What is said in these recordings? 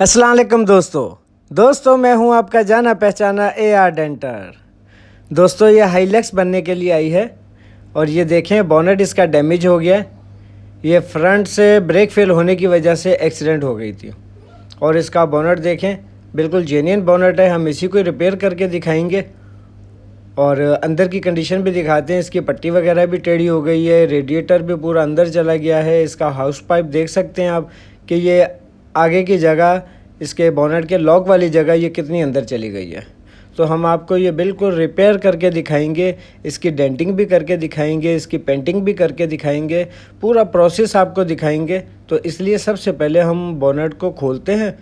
अस्सलाम वालेकुम दोस्तों मैं हूं आपका जाना पहचाना AR डेंटर। दोस्तों ये हाइलक्स बनने के लिए आई है और ये देखें बोनेट इसका डैमेज हो गया। ये फ्रंट से ब्रेक फेल होने की वजह से एक्सीडेंट हो गई थी और इसका बोनेट देखें बिल्कुल जेन्युइन बोनेट है। हम इसी को रिपेयर करके दिखाएंगे और अंदर की कंडीशन भी दिखाते हैं। इसकी पट्टी वगैरह भी टेढ़ी हो गई है, रेडिएटर भी पूरा अंदर चला गया है। इसका हाउस पाइप देख सकते हैं आप कि ये आगे की जगह, इसके बोनेट के लॉक वाली जगह ये कितनी अंदर चली गई है। तो हम आपको ये बिल्कुल रिपेयर करके दिखाएंगे, इसकी डेंटिंग भी करके दिखाएंगे, इसकी पेंटिंग भी करके दिखाएंगे, पूरा प्रोसेस आपको दिखाएंगे। तो इसलिए सबसे पहले हम बोनेट को खोलते हैं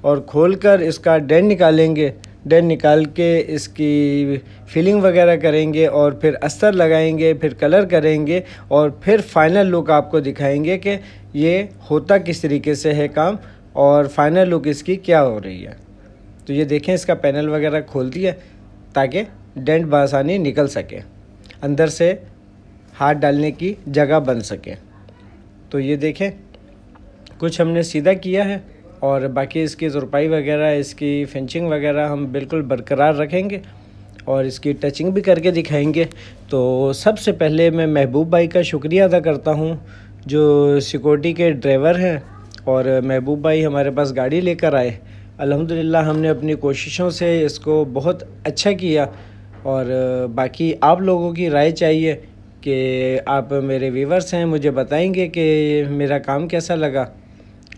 और खोलकर इसका डेंट निकालेंगे। डेंट निकाल के इसकी फिलिंग वगैरह करेंगे और फिर अस्तर लगाएंगे, फिर कलर करेंगे और फिर फाइनल लुक आपको दिखाएंगे कि ये होता किस तरीके से है काम और फाइनल लुक इसकी क्या हो रही है। तो ये देखें इसका पैनल वगैरह खोल दिया ताकि डेंट बआसानी निकल सके, अंदर से हाथ डालने की जगह बन सके। तो ये देखें कुछ हमने सीधा किया है और बाकी इसकी तुरपाई वगैरह, इसकी फिनिशिंग वगैरह हम बिल्कुल बरकरार रखेंगे और इसकी टचिंग भी करके दिखाएंगे। तो सबसे पहले मैं महबूब भाई का शुक्रिया अदा करता हूं जो सिक्योरिटी के ड्राइवर हैं और महबूब भाई हमारे पास गाड़ी लेकर आए। अल्हम्दुलिल्लाह हमने अपनी कोशिशों से इसको बहुत अच्छा किया और बाकी आप लोगों की राय चाहिए कि आप मेरे व्यूअर्स हैं, मुझे बताएंगे कि मेरा काम कैसा लगा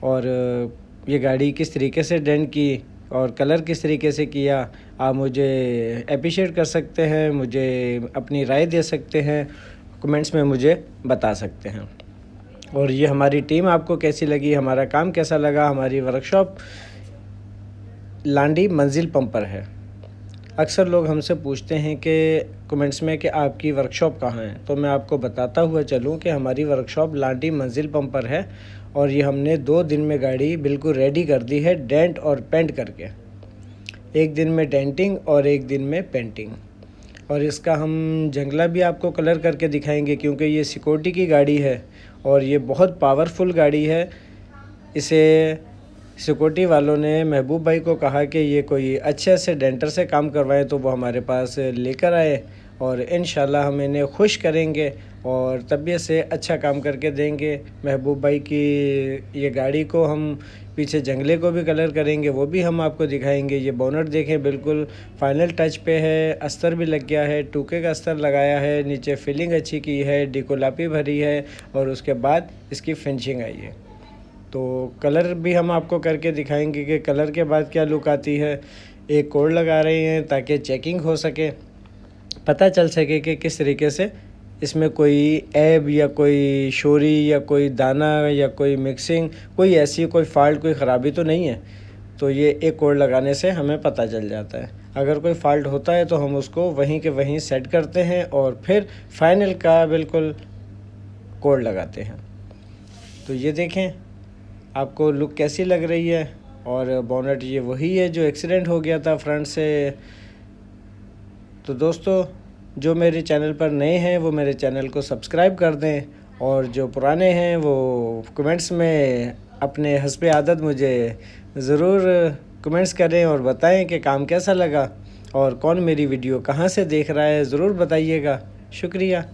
और ये गाड़ी किस तरीके से डेंट की और कलर किस तरीके से किया। आप मुझे अप्रिशिएट कर सकते हैं, मुझे अपनी राय दे सकते हैं, कमेंट्स में मुझे बता सकते हैं। और ये हमारी टीम आपको कैसी लगी, हमारा काम कैसा लगा। हमारी वर्कशॉप लांडी मंजिल पंपर है। अक्सर लोग हमसे पूछते हैं कि कमेंट्स में कि आपकी वर्कशॉप कहाँ है, तो मैं आपको बताता हुआ चलूँ कि हमारी वर्कशॉप लांडी मंजिल पंपर है और ये हमने 2 दिन में गाड़ी बिल्कुल रेडी कर दी है डेंट और पेंट करके। 1 दिन में डेंटिंग और 1 दिन में पेंटिंग। और इसका हम जंगला भी आपको कलर करके दिखाएंगे क्योंकि ये सिक्योरिटी की गाड़ी है और ये बहुत पावरफुल गाड़ी है। इसे सिक्योरिटी वालों ने महबूब भाई को कहा कि ये कोई अच्छे से डेंटर से काम करवाएं तो वो हमारे पास लेकर आए और इंशाल्लाह हम इन्हें खुश करेंगे और तबीयत से अच्छा काम करके देंगे। महबूब भाई की ये गाड़ी को हम पीछे जंगले को भी कलर करेंगे, वो भी हम आपको दिखाएंगे। ये बोनट देखें बिल्कुल फाइनल टच पे है, अस्तर भी लग गया है, टूके का अस्तर लगाया है, नीचे फिलिंग अच्छी की है, डिकोलापी भरी है और उसके बाद इसकी फिनिशिंग आई है। तो कलर भी हम आपको करके दिखाएंगे कि कलर के बाद क्या लुक आती है। एक कोड लगा रहे हैं ताकि चेकिंग हो सके, पता चल सके कि किस तरीके से इसमें कोई ऐब या कोई शोरी या कोई दाना या कोई मिक्सिंग, कोई ऐसी कोई फ़ाल्ट, कोई ख़राबी तो नहीं है। तो ये एक कोड लगाने से हमें पता चल जाता है। अगर कोई फ़ाल्ट होता है तो हम उसको वहीं के वहीं सेट करते हैं और फिर फाइनल का बिल्कुल कोड लगाते हैं। तो ये देखें आपको लुक कैसी लग रही है। और बोनेट ये वही है जो एक्सीडेंट हो गया था फ्रंट से। तो दोस्तों जो मेरे चैनल पर नए हैं वो मेरे चैनल को सब्सक्राइब कर दें और जो पुराने हैं वो कमेंट्स में अपने हस्बे आदत मुझे ज़रूर कमेंट्स करें और बताएं कि काम कैसा लगा और कौन मेरी वीडियो कहाँ से देख रहा है, ज़रूर बताइएगा। शुक्रिया।